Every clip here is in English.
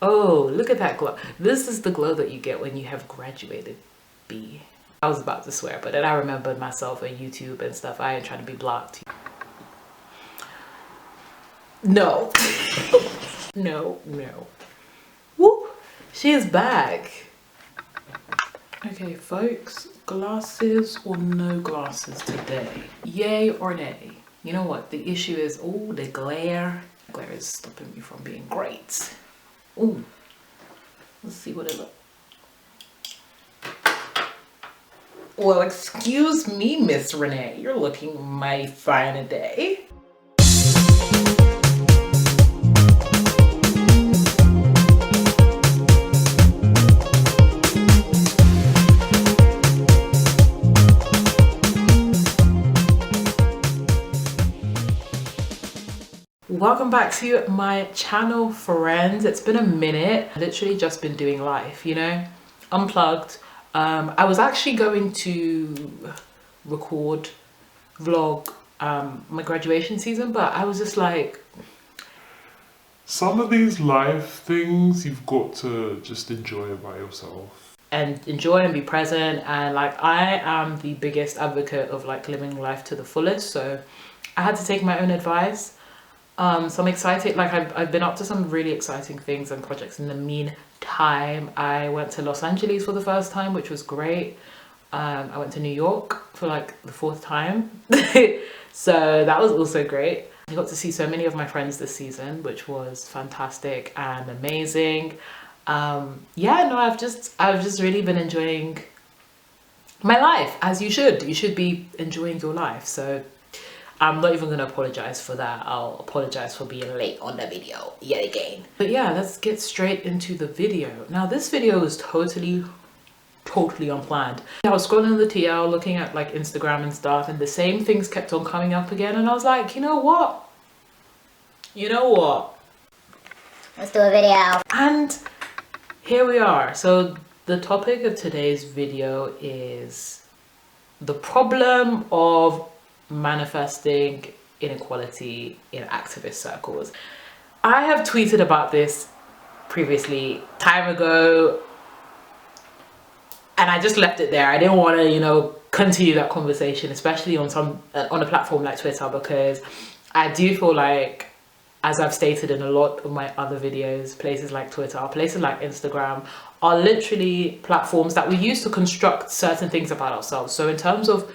Oh, look at that glow. This is the glow that you get when you have graduated, B. I was about to swear, but then I remembered myself on YouTube and stuff. I ain't trying to be blocked. No. No. Woo! She is back. Okay, folks, glasses or no glasses today? Yay or nay? You know what? The issue is, oh, the glare. Glare is stopping me from being great. Oh, let's see what it looks. Well, excuse me, Miss Renee. You're looking mighty fine today. Welcome back to my channel, friends. It's been a minute. I've literally just been doing life, you know, unplugged. I was actually going to record, vlog my graduation season, but I was just like, some of these life things you've got to just enjoy by yourself. And enjoy and be present. And like, I am the biggest advocate of like living life to the fullest. So I had to take my own advice. So I'm excited. Like I've been up to some really exciting things and projects in the meantime. I went to Los Angeles for the first time, which was great. I went to New York for like the 4th time. So that was also great. I got to see so many of my friends this season, which was fantastic and amazing. Yeah, no, I've just really been enjoying my life, as you should. You should be enjoying your life. So I'm not even gonna apologize for that. I'll apologize for being late on the video yet again. But yeah, let's get straight into the video. Now this video was totally unplanned. I was scrolling the TL, looking at like Instagram and stuff, and the same things kept on coming up again, and I was like, you know what? Let's do a video. And here we are. So the topic of today's video is the problem of manifesting inequality in activist circles. I have tweeted about this previously, time ago, and I just left it there. I didn't want to, you know, continue that conversation, especially on a platform like Twitter, because I do feel like, as I've stated in a lot of my other videos, places like Twitter, places like Instagram are literally platforms that we use to construct certain things about ourselves. So in terms of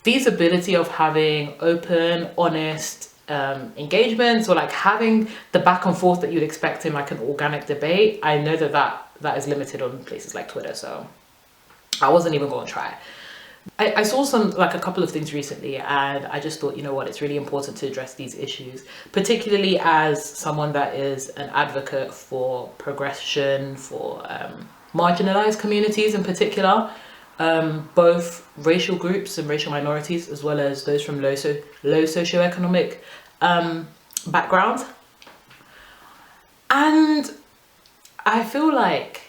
feasibility of having open, honest engagements, or like having the back and forth that you'd expect in like an organic debate, I know that is limited on places like Twitter, so I wasn't even going to try. I saw a couple of things recently, and I just thought, you know what, it's really important to address these issues, particularly as someone that is an advocate for progression, for marginalized communities in particular. Both racial groups and racial minorities, as well as those from low socioeconomic backgrounds. And I feel like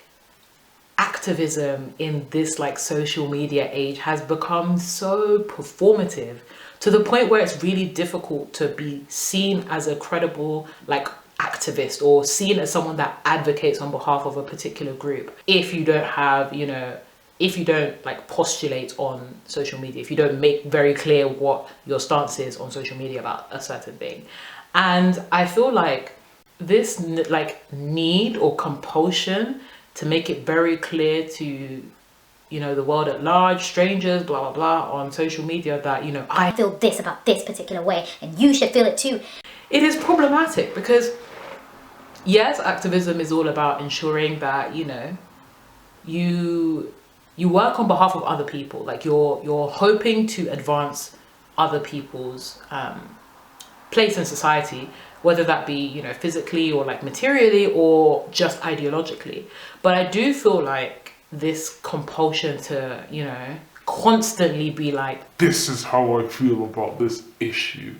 activism in this like social media age has become so performative to the point where it's really difficult to be seen as a credible like activist or seen as someone that advocates on behalf of a particular group if you don't have, you know, if you don't like postulate on social media, if you don't make very clear what your stance is on social media about a certain thing. And I feel like this like need or compulsion to make it very clear to, you know, the world at large, strangers, blah, blah, blah, on social media that, you know, I feel this about this particular way and you should feel it too. It is problematic because yes, activism is all about ensuring that, you know, you work on behalf of other people. Like you're hoping to advance other people's place in society, whether that be, you know, physically or like materially or just ideologically. But I do feel like this compulsion to, you know, constantly be like, this is how I feel about this issue,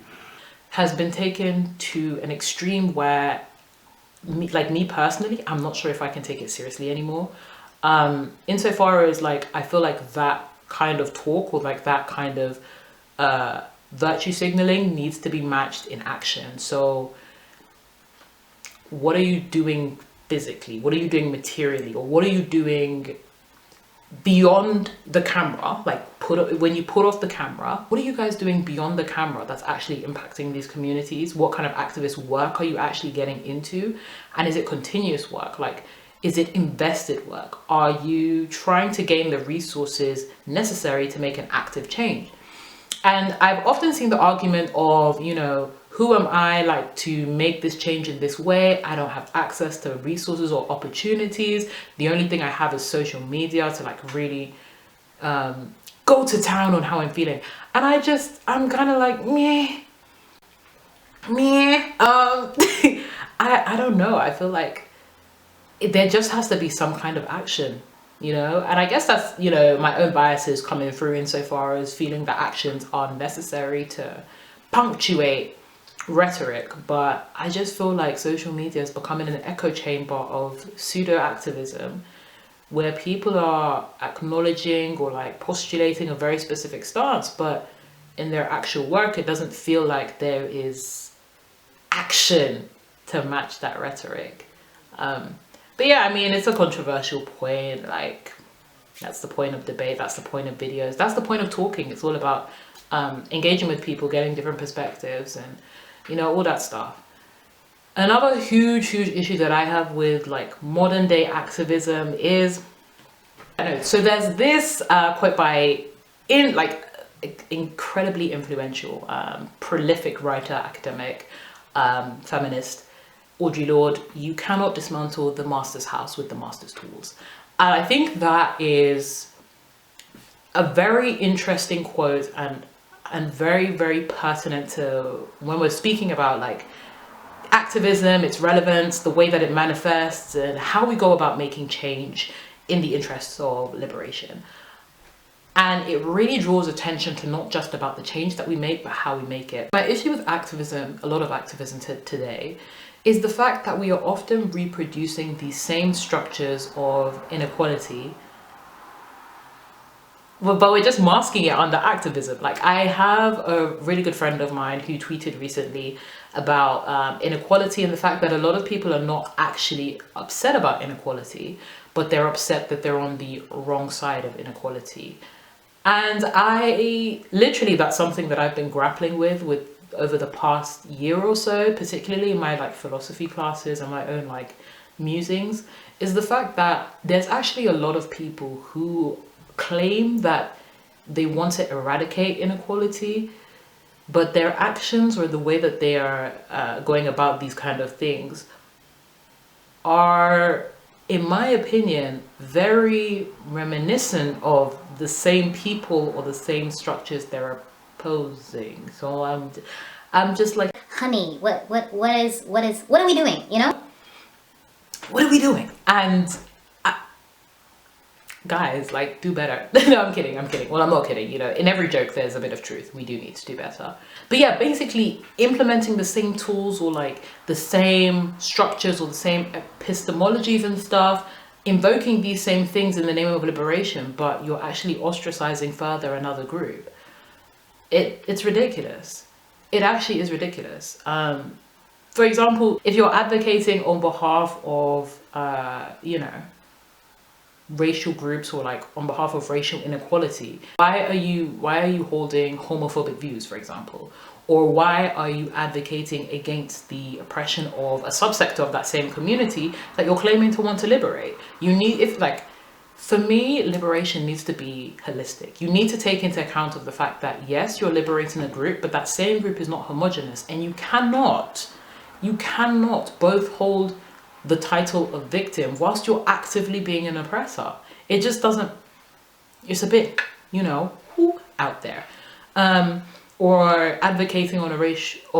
has been taken to an extreme where me personally, I'm not sure if I can take it seriously anymore. Insofar as like, I feel like that kind of talk or like that kind of virtue signaling needs to be matched in action. So what are you doing physically? What are you doing materially? Or what are you doing beyond the camera? Like when you put off the camera, what are you guys doing beyond the camera that's actually impacting these communities? What kind of activist work are you actually getting into? And is it continuous work? Like, is it invested work? Are you trying to gain the resources necessary to make an active change? And I've often seen the argument of, you know, who am I like to make this change in this way? I don't have access to resources or opportunities. The only thing I have is social media to like really go to town on how I'm feeling. And I'm kind of like, meh. I don't know. I feel like there just has to be some kind of action, you know? And I guess that's, you know, my own biases coming through insofar as feeling that actions are necessary to punctuate rhetoric. But I just feel like social media is becoming an echo chamber of pseudo activism where people are acknowledging or like postulating a very specific stance, but in their actual work it doesn't feel like there is action to match that rhetoric. But yeah, I mean, it's a controversial point. Like, that's the point of debate, that's the point of videos, that's the point of talking. It's all about engaging with people, getting different perspectives, and you know, all that stuff. Another huge issue that I have with like modern day activism is, so there's this quote by incredibly influential, prolific writer, academic, feminist, Audre Lorde: "You cannot dismantle the master's house with the master's tools." And I think that is a very interesting quote and very pertinent to when we're speaking about like activism, its relevance, the way that it manifests, and how we go about making change in the interests of liberation. And it really draws attention to not just about the change that we make, but how we make it. My issue with activism, a lot of activism today, is the fact that we are often reproducing these same structures of inequality, but we're just masking it under activism. Like, I have a really good friend of mine who tweeted recently about inequality and the fact that a lot of people are not actually upset about inequality, but they're upset that they're on the wrong side of inequality. And that's something that I've been grappling with over the past year or so, particularly in my like philosophy classes and my own like musings, is the fact that there's actually a lot of people who claim that they want to eradicate inequality, but their actions or the way that they are going about these kind of things are, in my opinion, very reminiscent of the same people or the same structures they're opposing. So I'm just like, honey, what are we doing, you know? What are we doing? And guys, like, do better. No, I'm kidding. Well, I'm not kidding. You know, in every joke there's a bit of truth. We do need to do better. But yeah, basically implementing the same tools or like the same structures or the same epistemologies and stuff, invoking these same things in the name of liberation, but you're actually ostracizing further another group. It's ridiculous. It actually is ridiculous. For example, if you're advocating on behalf of, you know, racial groups or like on behalf of racial inequality, why are you holding homophobic views, for example? Or why are you advocating against the oppression of a subsector of that same community that you're claiming to want to liberate? For me, liberation needs to be holistic. You need to take into account of the fact that yes, you're liberating a group, but that same group is not homogenous, and you cannot both hold the title of victim whilst you're actively being an oppressor. It just doesn't, it's a bit, you know, out there. Or advocating on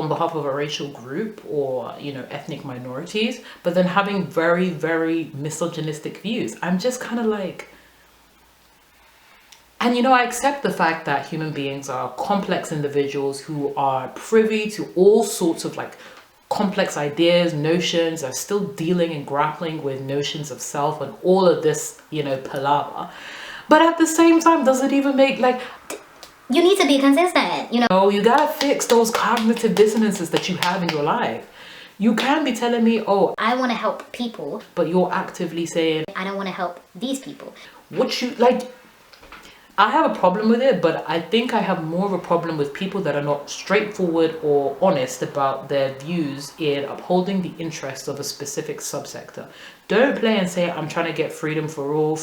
behalf of a racial group or, you know, ethnic minorities, but then having very misogynistic views. I'm just kind of like, and you know, I accept the fact that human beings are complex individuals who are privy to all sorts of like complex ideas, notions, are still dealing and grappling with notions of self and all of this, you know, palaver. But at the same time, does it even make like, you need to be consistent, you know. you gotta fix those cognitive dissonances that you have in your life. You can be telling me, oh, I want to help people, but you're actively saying, I don't want to help these people. what you like. I have a problem with it, but I think I have more of a problem with people that are not straightforward or honest about their views in upholding the interests of a specific subsector. Don't play and say, I'm trying to get freedom for all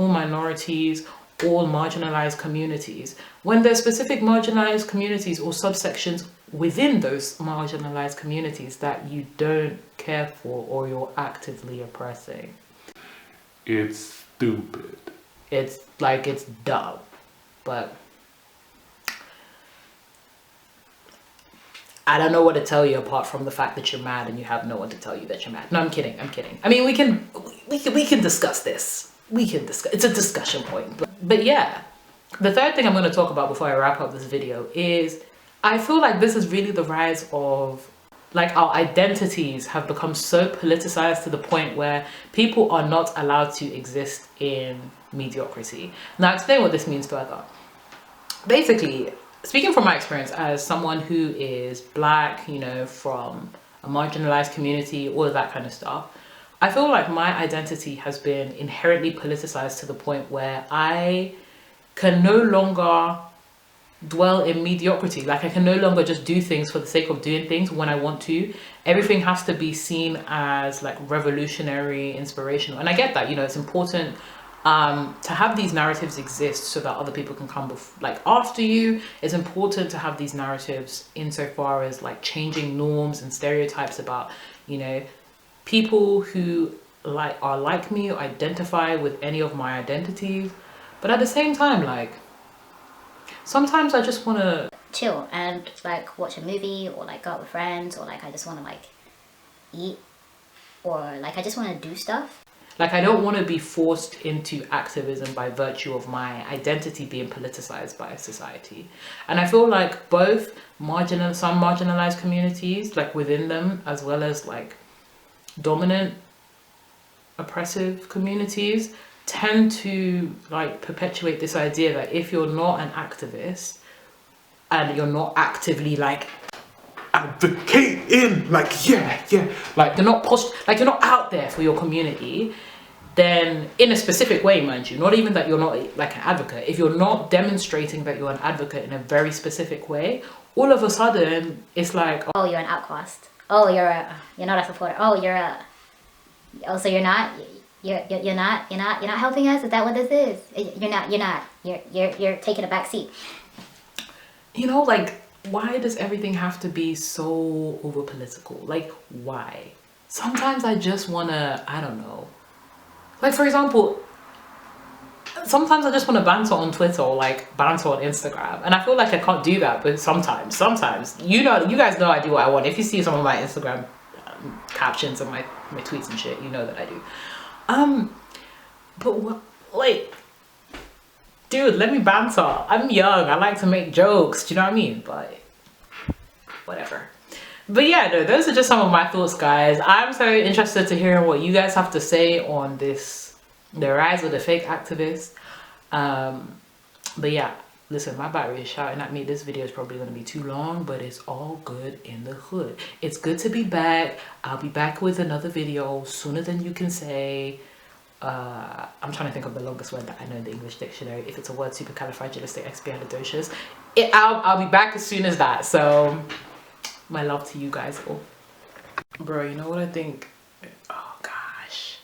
minorities, all marginalized communities, when there's specific marginalized communities or subsections within those marginalized communities that you don't care for or you're actively oppressing. It's stupid. It's like, it's dumb, but I don't know what to tell you apart from the fact that you're mad and you have no one to tell you that you're mad. No, I'm kidding. I mean, we can discuss this. It's a discussion point. But yeah, the third thing I'm going to talk about before I wrap up this video is I feel like this is really the rise of, like, our identities have become so politicized to the point where people are not allowed to exist in mediocrity. Now, I'll explain what this means further. Basically, speaking from my experience as someone who is Black, you know, from a marginalized community, all of that kind of stuff, I feel like my identity has been inherently politicized to the point where I can no longer dwell in mediocrity. Like, I can no longer just do things for the sake of doing things when I want to. Everything has to be seen as like revolutionary, inspirational. And I get that, you know, it's important to have these narratives exist so that other people can come after you. It's important to have these narratives insofar as like changing norms and stereotypes about, you know, people who are like me or identify with any of my identities. But at the same time, like, sometimes I just want to chill and like watch a movie or like go out with friends, or like I just want to like eat, or like I just want to do stuff. Like, I don't want to be forced into activism by virtue of my identity being politicized by society. And I feel like both some marginalized communities, like within them, as well as like dominant oppressive communities, tend to like perpetuate this idea that if you're not an activist and you're not actively like Advocating, like, yeah, like you're not out there for your community, then in a specific way, mind you, not even that you're not like an advocate, if you're not demonstrating that you're an advocate in a very specific way, all of a sudden it's like, oh, you're an outcast, oh, you're not a supporter, oh, so you're not helping us. Is that what this is? You're taking a back seat. You know, like, why does everything have to be so over political? Like, why? Sometimes I just wanna, I don't know, like, for example, sometimes I just want to banter on Twitter or like banter on Instagram, and I feel like I can't do that. But sometimes, you guys know I do what I want. If you see some of my Instagram captions and my tweets and shit, you know that I do. But what, like, dude, let me banter. I'm young. I like to make jokes. Do you know what I mean? But whatever. But yeah, no, those are just some of my thoughts, guys. I'm so interested to hear what you guys have to say on this, the rise of the fake activists. But yeah, listen, my battery is shouting at me. This video is probably going to be too long, but it's all good in the hood. It's good to be back. I'll be back with another video sooner than you can say. I'm trying to think of the longest word that I know in the English dictionary. If it's a word, supercalifragilisticexpialidocious. I'll be back as soon as that. So my love to you guys all. Bro, you know what I think? Oh gosh.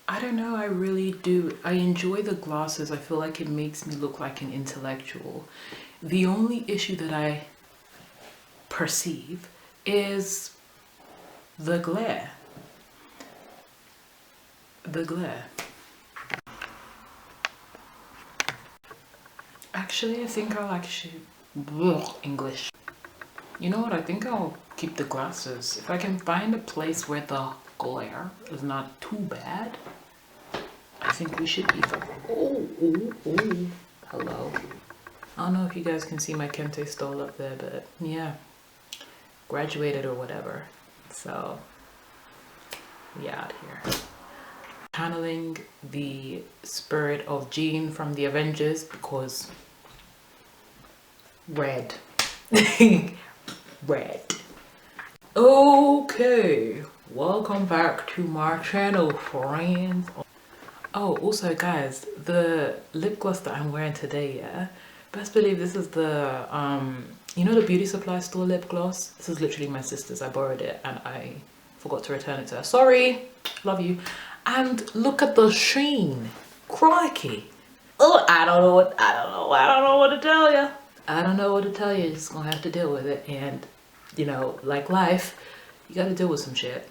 I don't know, I really do. I enjoy the glasses. I feel like it makes me look like an intellectual. The only issue that I perceive is the glare. The glare. Actually, I think I'll actually... English. You know what? I think I'll keep the glasses. If I can find a place where the glare is not too bad, I think we should be fine. Oh. Hello. I don't know if you guys can see my kente stole up there, but yeah. Graduated or whatever. So, we out here. channeling the spirit of Jean from the Avengers because red. Red. Okay, welcome back to my channel, friends. Oh, also guys, the lip gloss that I'm wearing today, yeah, best believe this is the you know the beauty supply store lip gloss. This is literally my sister's. I borrowed it and I forgot to return it to her. Sorry, love you. And look at the sheen. Crikey. Oh, I don't know what to tell you. I don't know what to tell you. You're just gonna have to deal with it. And you know, like life, you gotta deal with some shit.